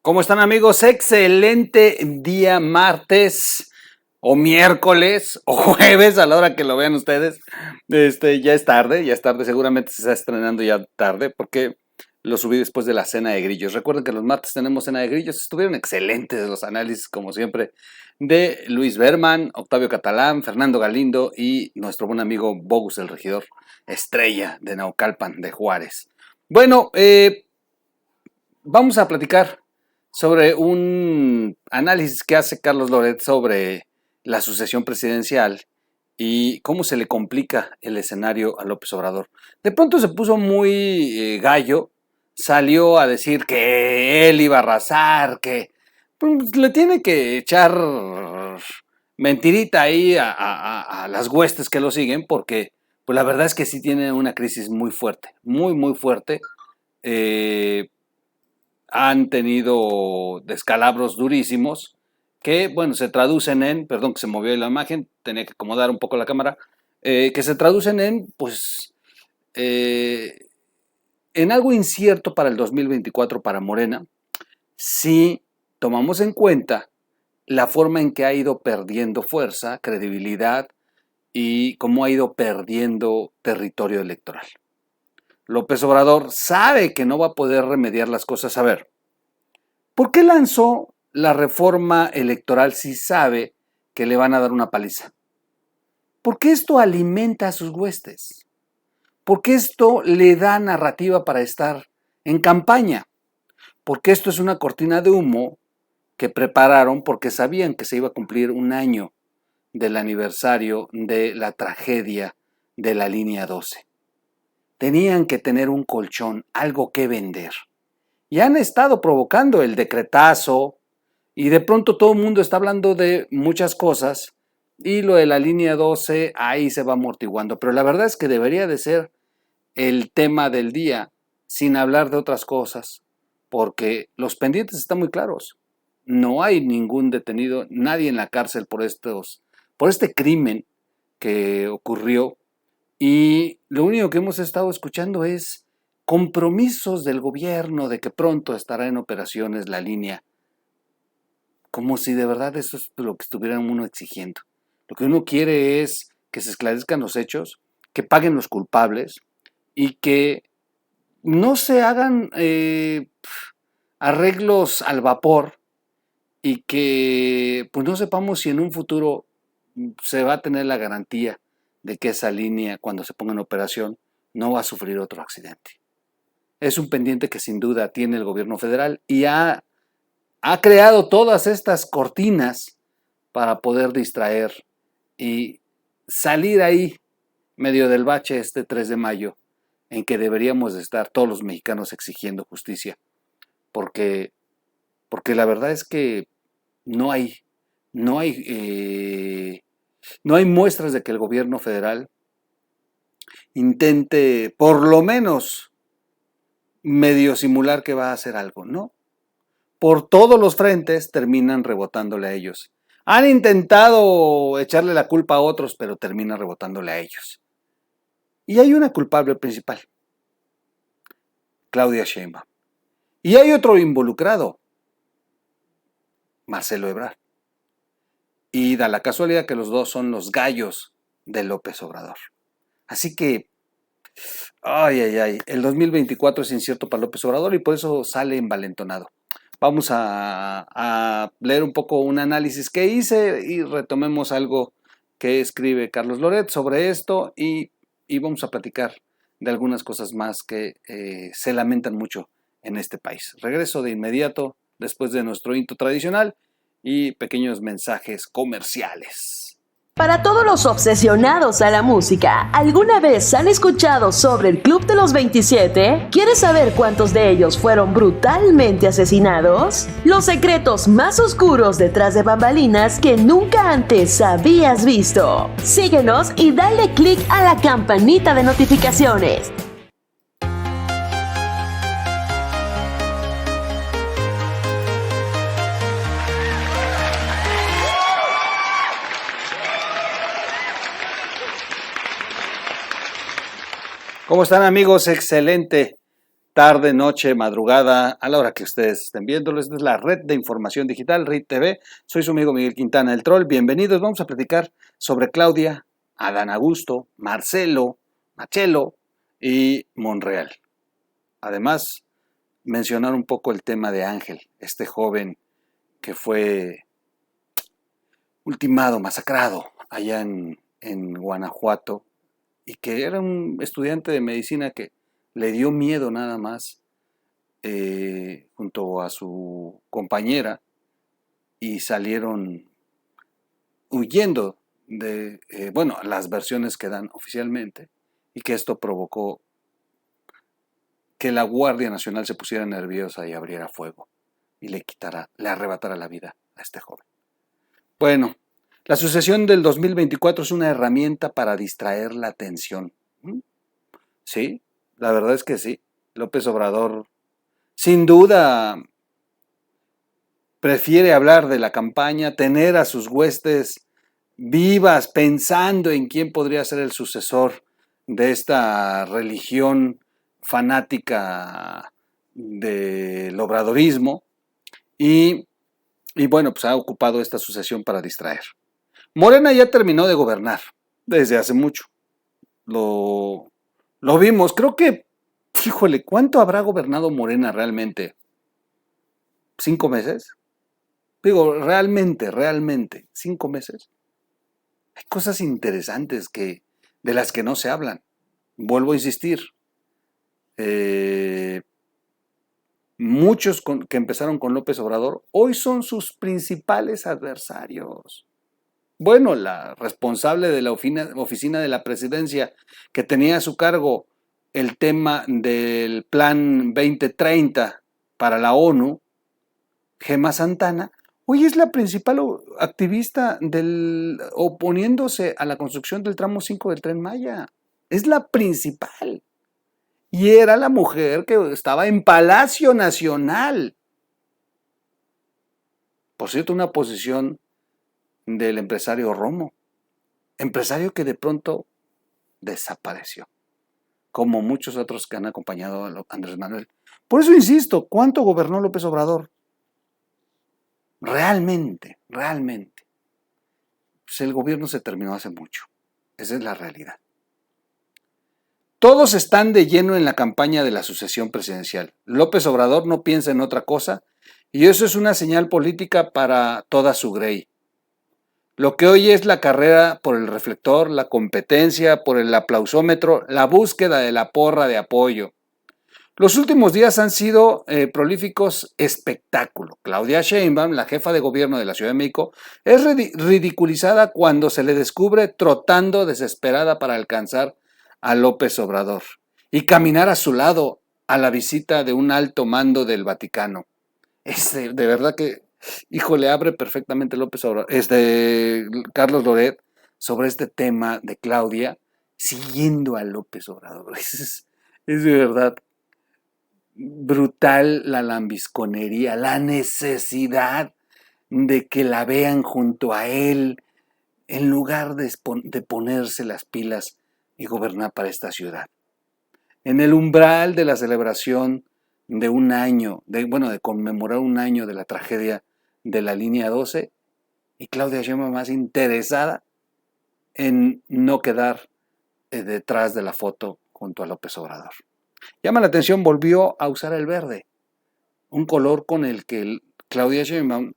¿Cómo están, amigos? Excelente día martes o miércoles o jueves a la hora que lo vean ustedes. Ya es tarde, seguramente se está estrenando ya tarde porque lo subí después de la cena de grillos. Recuerden que los martes tenemos cena de grillos. Estuvieron excelentes los análisis, como siempre, de Luis Berman, Octavio Catalán, Fernando Galindo y nuestro buen amigo Bogus, el regidor estrella de Naucalpan, de Juárez. Bueno, vamos a platicar sobre un análisis que hace Carlos Loret sobre la sucesión presidencial y cómo se le complica el escenario a López Obrador. De pronto se puso muy gallo, salió a decir que él iba a arrasar, que pues, le tiene que echar mentirita ahí a las huestes que lo siguen, porque pues la verdad es que sí tiene una crisis muy fuerte, muy fuerte. Han tenido descalabros durísimos que, bueno, se traducen en, perdón que se movió la imagen, tenía que acomodar un poco la cámara, que se traducen en, pues, en algo incierto para el 2024 para Morena, si tomamos en cuenta la forma en que ha ido perdiendo fuerza, credibilidad y cómo ha ido perdiendo territorio electoral. López Obrador sabe que no va a poder remediar las cosas. A ver, ¿por qué lanzó la reforma electoral si sabe que le van a dar una paliza? Porque esto alimenta a sus huestes. Porque esto le da narrativa para estar en campaña. Porque esto es una cortina de humo que prepararon porque sabían que se iba a cumplir un año del aniversario de la tragedia de la línea 12. Tenían que tener un colchón, algo que vender. Y han estado provocando el decretazo y de pronto todo el mundo está hablando de muchas cosas y lo de la línea 12 ahí se va amortiguando. Pero la verdad es que debería de ser el tema del día sin hablar de otras cosas porque los pendientes están muy claros. No hay ningún detenido, nadie en la cárcel por este crimen que ocurrió. Y lo único que hemos estado escuchando es compromisos del gobierno de que pronto estará en operaciones la línea. Como si de verdad eso es lo que estuvieran uno exigiendo. Lo que uno quiere es que se esclarezcan los hechos, que paguen los culpables y que no se hagan arreglos al vapor y que pues no sepamos si en un futuro se va a tener la garantía de que esa línea, cuando se ponga en operación, no va a sufrir otro accidente. Es un pendiente que sin duda tiene el gobierno federal y ha creado todas estas cortinas para poder distraer y salir ahí medio del bache este 3 de mayo en que deberíamos de estar todos los mexicanos exigiendo justicia. Porque la verdad es que no hay muestras de que el gobierno federal intente por lo menos medio simular que va a hacer algo, ¿no? Por todos los frentes terminan rebotándole a ellos. Han intentado echarle la culpa a otros, pero termina rebotándole a ellos. Y hay una culpable principal, Claudia Sheinbaum. Y hay otro involucrado, Marcelo Ebrard. Y da la casualidad que los dos son los gallos de López Obrador. Así que, el 2024 es incierto para López Obrador y por eso sale envalentonado. Vamos a leer un poco un análisis que hice y retomemos algo que escribe Carlos Loret sobre esto y vamos a platicar de algunas cosas más que se lamentan mucho en este país. Regreso de inmediato después de nuestro intro tradicional y pequeños mensajes comerciales. Para todos los obsesionados a la música, ¿alguna vez han escuchado sobre el Club de los 27? ¿Quieres saber cuántos de ellos fueron brutalmente asesinados? Los secretos más oscuros detrás de bambalinas que nunca antes habías visto. Síguenos y dale click a la campanita de notificaciones. ¿Cómo están, amigos? Excelente tarde, noche, madrugada, a la hora que ustedes estén viéndolo. Esta es la red de información digital, RIT TV. Soy su amigo Miguel Quintana, el Troll. Bienvenidos. Vamos a platicar sobre Claudia, Adán Augusto, Marcelo y Monreal. Además, mencionar un poco el tema de Ángel, este joven que fue ultimado, masacrado allá en Guanajuato, y que era un estudiante de medicina que le dio miedo nada más junto a su compañera y salieron huyendo de, las versiones que dan oficialmente, y que esto provocó que la Guardia Nacional se pusiera nerviosa y abriera fuego y le arrebatara la vida a este joven. Bueno, la sucesión del 2024 es una herramienta para distraer la atención. Sí, la verdad es que sí. López Obrador, sin duda, prefiere hablar de la campaña, tener a sus huestes vivas, pensando en quién podría ser el sucesor de esta religión fanática del obradorismo, y bueno, pues ha ocupado esta sucesión para distraer. Morena ya terminó de gobernar desde hace mucho. Lo vimos, creo que, híjole, ¿cuánto habrá gobernado Morena realmente? ¿5 meses? Digo, realmente, 5 meses. Hay cosas interesantes de las que no se hablan. Vuelvo a insistir. Muchos que empezaron con López Obrador hoy son sus principales adversarios. Bueno, la responsable de la oficina de la presidencia, que tenía a su cargo el tema del Plan 2030 para la ONU, Gema Santana, hoy es la principal activista oponiéndose a la construcción del tramo 5 del Tren Maya. Es la principal. Y era la mujer que estaba en Palacio Nacional. Por cierto, una posición del empresario Romo. Empresario que de pronto desapareció. Como muchos otros que han acompañado a Andrés Manuel. Por eso insisto, ¿cuánto gobernó López Obrador? Realmente. Pues el gobierno se terminó hace mucho. Esa es la realidad. Todos están de lleno en la campaña de la sucesión presidencial. López Obrador no piensa en otra cosa, y eso es una señal política para toda su grey. Lo que hoy es la carrera por el reflector, la competencia por el aplausómetro, la búsqueda de la porra de apoyo. Los últimos días han sido prolíficos espectáculo. Claudia Sheinbaum, la jefa de gobierno de la Ciudad de México, es ridiculizada cuando se le descubre trotando desesperada para alcanzar a López Obrador y caminar a su lado a la visita de un alto mando del Vaticano. De verdad que, híjole, abre perfectamente López Obrador, Carlos Loret, sobre este tema de Claudia siguiendo a López Obrador. Es de verdad brutal la lambisconería, la necesidad de que la vean junto a él en lugar de ponerse las pilas y gobernar para esta ciudad. En el umbral de la celebración de un año, de conmemorar un año de la tragedia de la línea 12, y Claudia Sheinbaum más interesada en no quedar detrás de la foto junto a López Obrador. Llama la atención, volvió a usar el verde, un color con el que Claudia Sheinbaum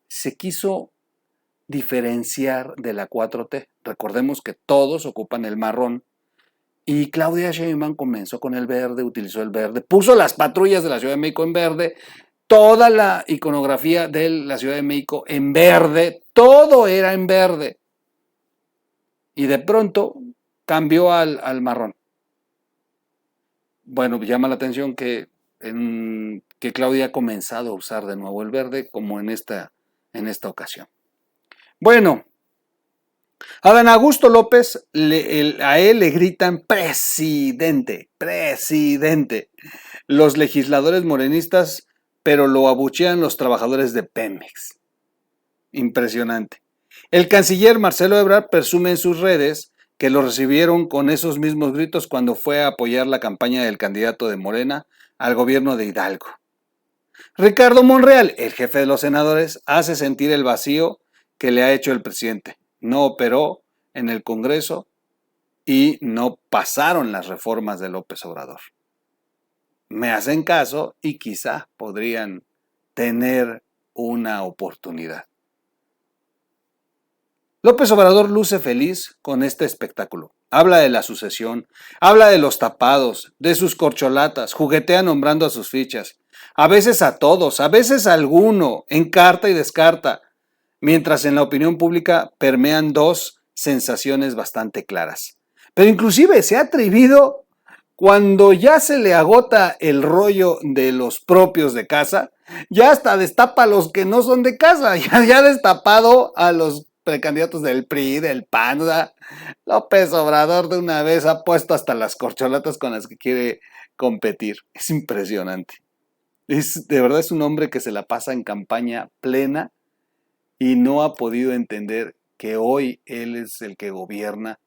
se quiso diferenciar de la 4T. Recordemos que todos ocupan el marrón, y Claudia Sheinbaum comenzó con el verde, utilizó el verde, puso las patrullas de la Ciudad de México en verde, toda la iconografía de la Ciudad de México en verde, todo era en verde, y de pronto cambió al marrón. Bueno, llama la atención que Claudia ha comenzado a usar de nuevo el verde, como en esta ocasión. Bueno, a Adán Augusto López, a él le gritan presidente. Los legisladores morenistas, pero lo abuchean los trabajadores de Pemex. Impresionante. El canciller Marcelo Ebrard presume en sus redes que lo recibieron con esos mismos gritos cuando fue a apoyar la campaña del candidato de Morena, al gobierno de Hidalgo. Ricardo Monreal, el jefe de los senadores, hace sentir el vacío que le ha hecho el presidente. No operó en el Congreso y no pasaron las reformas de López Obrador. Me hacen caso y quizá podrían tener una oportunidad. López Obrador luce feliz con este espectáculo. Habla de la sucesión, habla de los tapados, de sus corcholatas, juguetea nombrando a sus fichas. A veces a todos, a veces a alguno, encarta y descarta, mientras en la opinión pública permean dos sensaciones bastante claras. Pero inclusive se ha atrevido, cuando ya se le agota el rollo de los propios de casa, ya hasta destapa a los que no son de casa, ya ha destapado a los precandidatos del PRI, del PAN. O sea, López Obrador de una vez ha puesto hasta las corcholatas con las que quiere competir. Es impresionante. De verdad es un hombre que se la pasa en campaña plena y no ha podido entender que hoy él es el que gobierna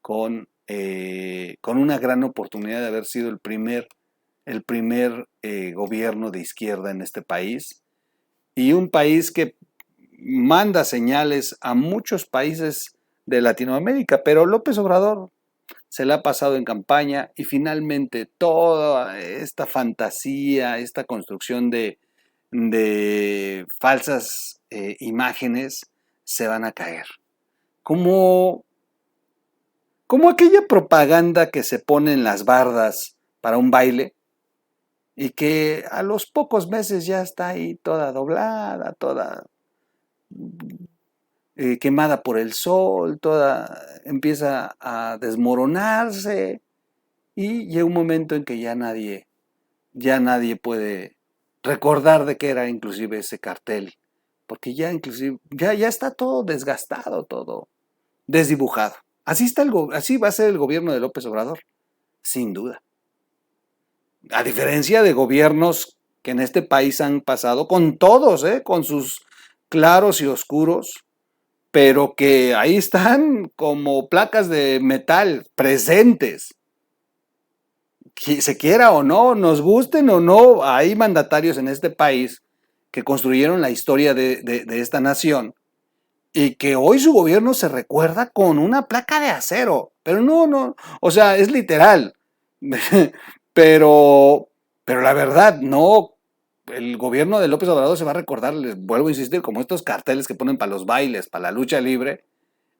con una gran oportunidad de haber sido el primer gobierno de izquierda en este país, y un país que manda señales a muchos países de Latinoamérica, pero López Obrador se la ha pasado en campaña y finalmente toda esta fantasía, esta construcción de falsas imágenes se van a caer. Como aquella propaganda que se pone en las bardas para un baile y que a los pocos meses ya está ahí toda doblada, toda quemada por el sol, toda empieza a desmoronarse y llega un momento en que ya nadie puede recordar de qué era inclusive ese cartel, porque ya está todo desgastado, todo desdibujado. Así va a ser el gobierno de López Obrador, sin duda. A diferencia de gobiernos que en este país han pasado, con todos, con sus claros y oscuros, pero que ahí están como placas de metal presentes. Se quiera o no, nos gusten o no, hay mandatarios en este país que construyeron la historia de esta nación y que hoy su gobierno se recuerda con una placa de acero. Pero no, o sea, es literal. pero la verdad, no. El gobierno de López Obrador se va a recordar, les vuelvo a insistir, como estos carteles que ponen para los bailes, para la lucha libre,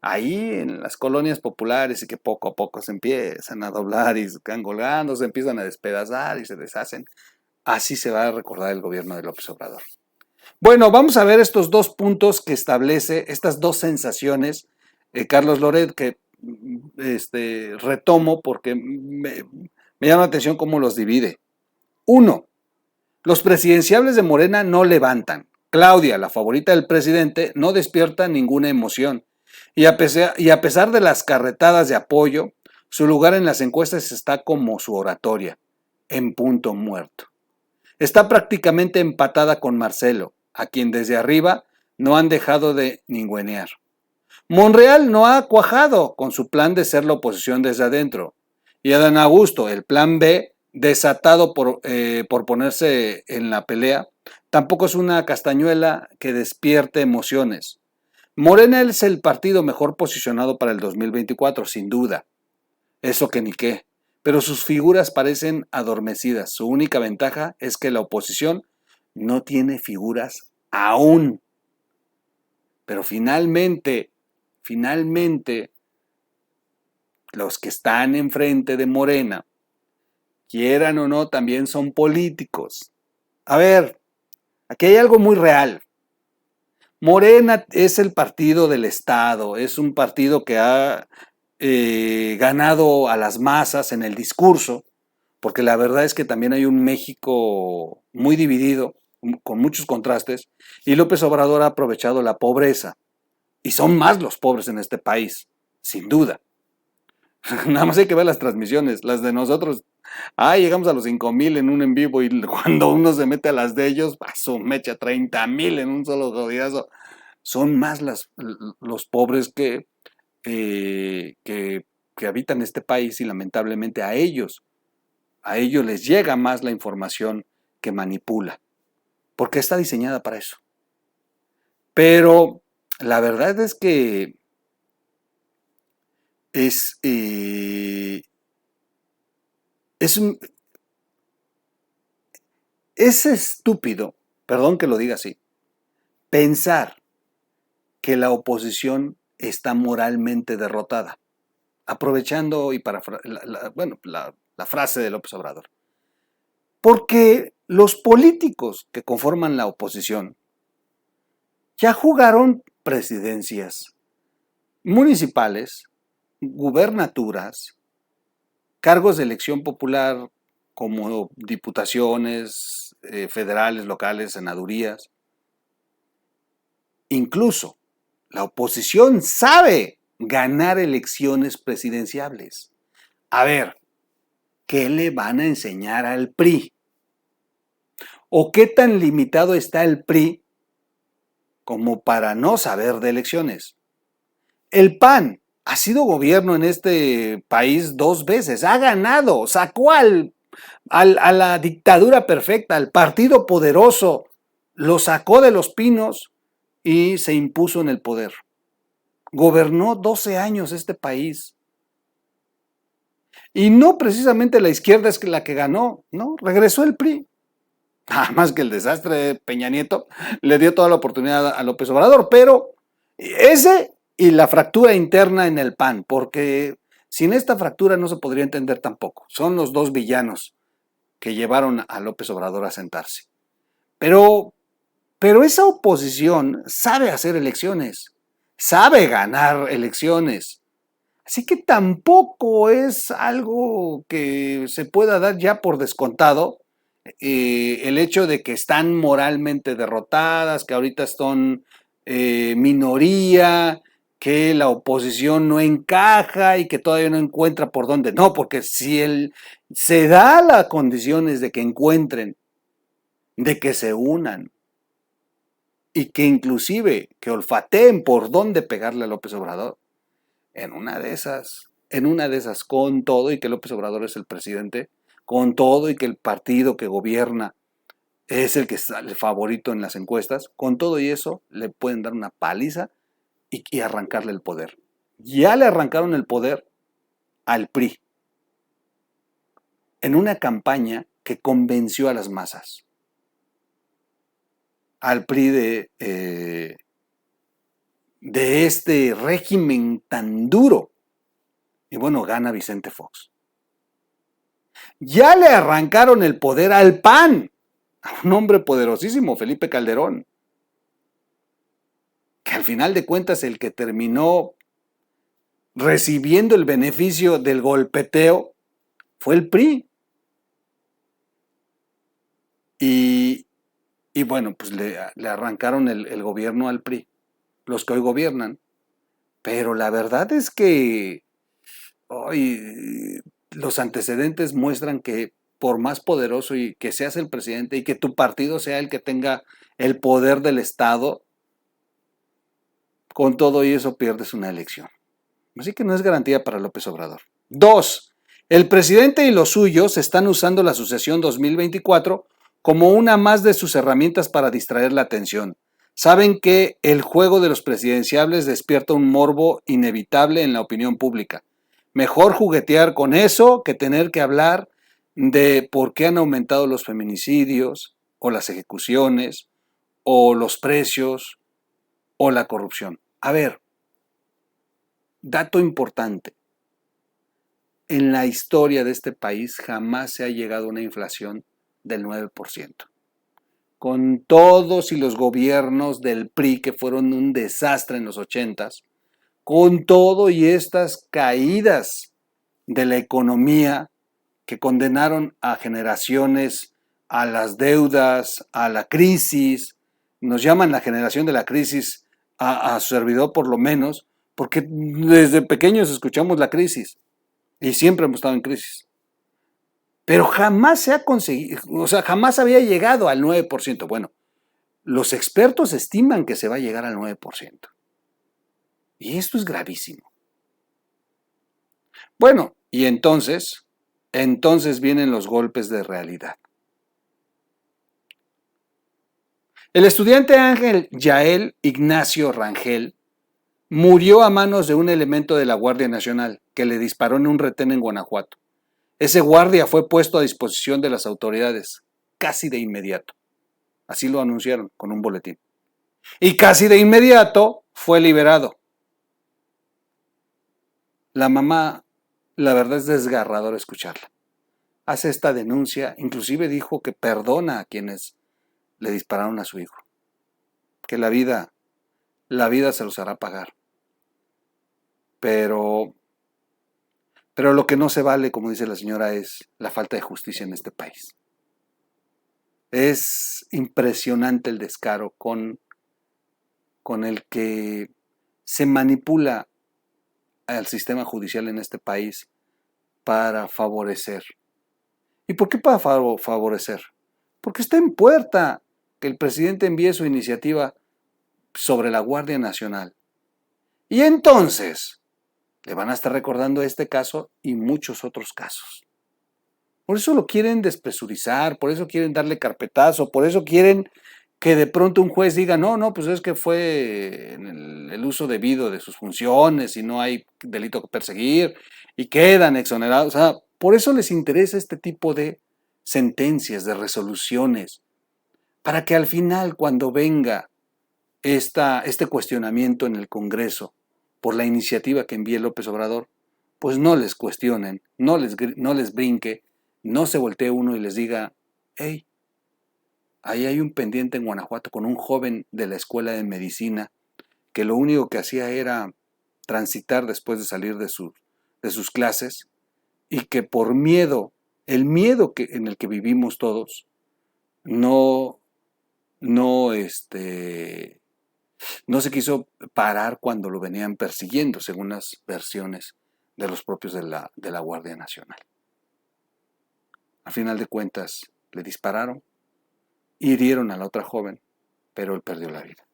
ahí en las colonias populares, y que poco a poco se empiezan a doblar y se van colgando, se empiezan a despedazar y se deshacen. Así se va a recordar el gobierno de López Obrador. Bueno, vamos a ver estos dos puntos que establece, estas dos sensaciones, Carlos Loret, que retomo porque me llama la atención cómo los divide. 1. Los presidenciables de Morena no levantan. Claudia, la favorita del presidente, no despierta ninguna emoción. Y a pesar de las carretadas de apoyo, su lugar en las encuestas está como su oratoria, en punto muerto. Está prácticamente empatada con Marcelo, a quien desde arriba no han dejado de ningunear. Monreal no ha cuajado con su plan de ser la oposición desde adentro. Y Adán Augusto, el plan B, desatado por ponerse en la pelea, tampoco es una castañuela que despierte emociones. Morena es el partido mejor posicionado para el 2024, sin duda. Eso que ni qué. Pero sus figuras parecen adormecidas. Su única ventaja es que la oposición no tiene figuras aún. Pero finalmente, los que están enfrente de Morena, quieran o no, también son políticos. A ver, aquí hay algo muy real. Morena es el partido del Estado, es un partido que ha ganado a las masas en el discurso, porque la verdad es que también hay un México muy dividido, con muchos contrastes, y López Obrador ha aprovechado la pobreza, y son más los pobres en este país, sin duda. Nada más hay que ver las transmisiones, las de nosotros. Llegamos a los 5,000 en un en vivo, y cuando uno se mete a las de ellos, su mecha 30,000 en un solo jodidazo. Son más los pobres que habitan este país, y lamentablemente a ellos A ellos les llega más la información que manipula, porque está diseñada para eso. Pero la verdad es que es, es, es estúpido, perdón que lo diga así, pensar que la oposición está moralmente derrotada, aprovechando y para la frase de López Obrador. Porque los políticos que conforman la oposición ya jugaron presidencias municipales, gubernaturas, cargos de elección popular como diputaciones federales, locales, senadurías. Incluso la oposición sabe ganar elecciones presidenciables. A ver, ¿qué le van a enseñar al PRI? ¿O qué tan limitado está el PRI como para no saber de elecciones? El PAN ha sido gobierno en este país 2 veces, ha ganado, sacó a la dictadura perfecta, al partido poderoso, lo sacó de los pinos y se impuso en el poder. Gobernó 12 años este país. Y no precisamente la izquierda es la que ganó, ¿no? Regresó el PRI. Nada más que el desastre de Peña Nieto le dio toda la oportunidad a López Obrador, pero ese y la fractura interna en el PAN, porque sin esta fractura no se podría entender tampoco. Son los 2 villanos que llevaron a López Obrador a sentarse. Pero esa oposición sabe hacer elecciones, sabe ganar elecciones. Así que tampoco es algo que se pueda dar ya por descontado el hecho de que están moralmente derrotadas, que ahorita son minoría, que la oposición no encaja y que todavía no encuentra por dónde. No, porque si se da las condiciones de que encuentren, de que se unan y que inclusive que olfateen por dónde pegarle a López Obrador, en una de esas, con todo y que López Obrador es el presidente, con todo y que el partido que gobierna es el que sale favorito en las encuestas, con todo y eso le pueden dar una paliza y arrancarle el poder. Ya le arrancaron el poder al PRI en una campaña que convenció a las masas. Al PRI de este régimen tan duro. Y bueno, gana Vicente Fox. Ya le arrancaron el poder al PAN, a un hombre poderosísimo, Felipe Calderón, que al final de cuentas el que terminó recibiendo el beneficio del golpeteo fue el PRI. Y bueno, pues le arrancaron el gobierno al PRI, los que hoy gobiernan. Pero la verdad es que hoy los antecedentes muestran que por más poderoso y que seas el presidente y que tu partido sea el que tenga el poder del Estado, con todo y eso pierdes una elección. Así que no es garantía para López Obrador. 2. El presidente y los suyos están usando la sucesión 2024 como una más de sus herramientas para distraer la atención. Saben que el juego de los presidenciables despierta un morbo inevitable en la opinión pública. Mejor juguetear con eso que tener que hablar de por qué han aumentado los feminicidios, o las ejecuciones, o los precios, o la corrupción. A ver, dato importante. En la historia de este país jamás se ha llegado a una inflación del 9%. Con todos y los gobiernos del PRI que fueron un desastre en los 80s, con todo y estas caídas de la economía que condenaron a generaciones a las deudas, a la crisis, nos llaman la generación de la crisis a su servidor por lo menos, porque desde pequeños escuchamos la crisis y siempre hemos estado en crisis. Pero jamás se ha conseguido, o sea, jamás había llegado al 9%. Bueno, los expertos estiman que se va a llegar al 9%. Y esto es gravísimo. Bueno, y entonces entonces vienen los golpes de realidad. El estudiante Ángel Yael Ignacio Rangel murió a manos de un elemento de la Guardia Nacional que le disparó en un retén en Guanajuato. Ese guardia fue puesto a disposición de las autoridades casi de inmediato. Así lo anunciaron con un boletín. Y casi de inmediato fue liberado. La mamá, la verdad es desgarrador escucharla. Hace esta denuncia, inclusive dijo que perdona a quienes le dispararon a su hijo. Que la vida se los hará pagar. Pero lo que no se vale, como dice la señora, es la falta de justicia en este país. Es impresionante el descaro con el que se manipula al sistema judicial en este país para favorecer. ¿Y por qué para favorecer? Porque está en puerta que el presidente envíe su iniciativa sobre la Guardia Nacional. Y entonces le van a estar recordando este caso y muchos otros casos. Por eso lo quieren despresurizar, por eso quieren darle carpetazo, por eso quieren que de pronto un juez diga, no, pues es que fue en el uso debido de sus funciones y no hay delito que perseguir y quedan exonerados. O sea, por eso les interesa este tipo de sentencias, de resoluciones, para que al final, cuando venga este cuestionamiento en el Congreso por la iniciativa que envíe López Obrador, pues no les cuestionen, no les brinque, no se voltee uno y les diga, hey, ahí hay un pendiente en Guanajuato con un joven de la escuela de medicina que lo único que hacía era transitar después de salir de sus clases y que por miedo, el miedo en el que vivimos todos, no se quiso parar cuando lo venían persiguiendo, según las versiones de los propios de la Guardia Nacional. A final de cuentas, le dispararon, hirieron a la otra joven, pero él perdió la vida.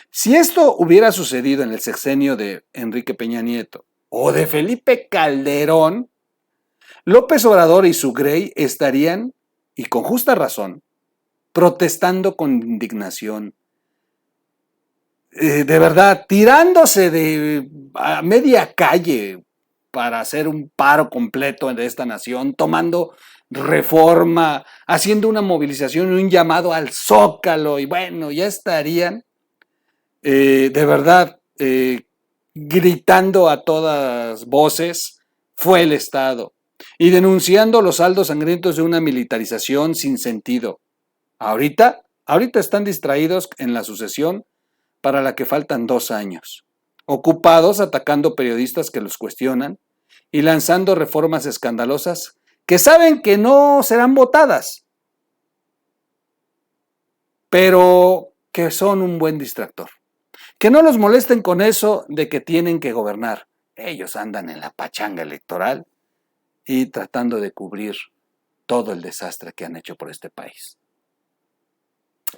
Si esto hubiera sucedido en el sexenio de Enrique Peña Nieto o de Felipe Calderón, López Obrador y su Grey estarían, y con justa razón, protestando con indignación, de verdad, tirándose a media calle para hacer un paro completo de esta nación, tomando Reforma, haciendo una movilización y un llamado al Zócalo, y bueno, ya estarían de verdad gritando a todas voces, fue el Estado, y denunciando los saldos sangrientos de una militarización sin sentido. Ahorita están distraídos en la sucesión para la que faltan 2 años, ocupados atacando periodistas que los cuestionan y lanzando reformas escandalosas que saben que no serán votadas, pero que son un buen distractor. Que no los molesten con eso de que tienen que gobernar. Ellos andan en la pachanga electoral y tratando de cubrir todo el desastre que han hecho por este país.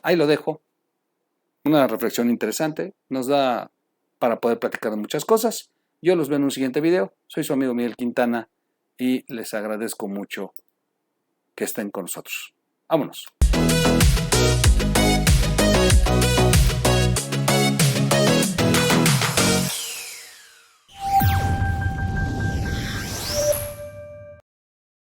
Ahí lo dejo. Una reflexión interesante. Nos da para poder platicar de muchas cosas. Yo los veo en un siguiente video. Soy su amigo Miguel Quintana y les agradezco mucho que estén con nosotros. Vámonos.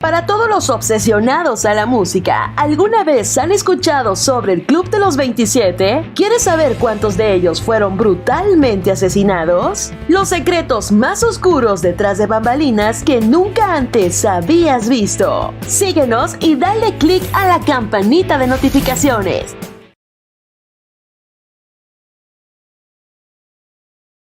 Para todos los obsesionados a la música, ¿alguna vez han escuchado sobre el Club de los 27? ¿Quieres saber cuántos de ellos fueron brutalmente asesinados? Los secretos más oscuros detrás de bambalinas que nunca antes habías visto. Síguenos y dale click a la campanita de notificaciones.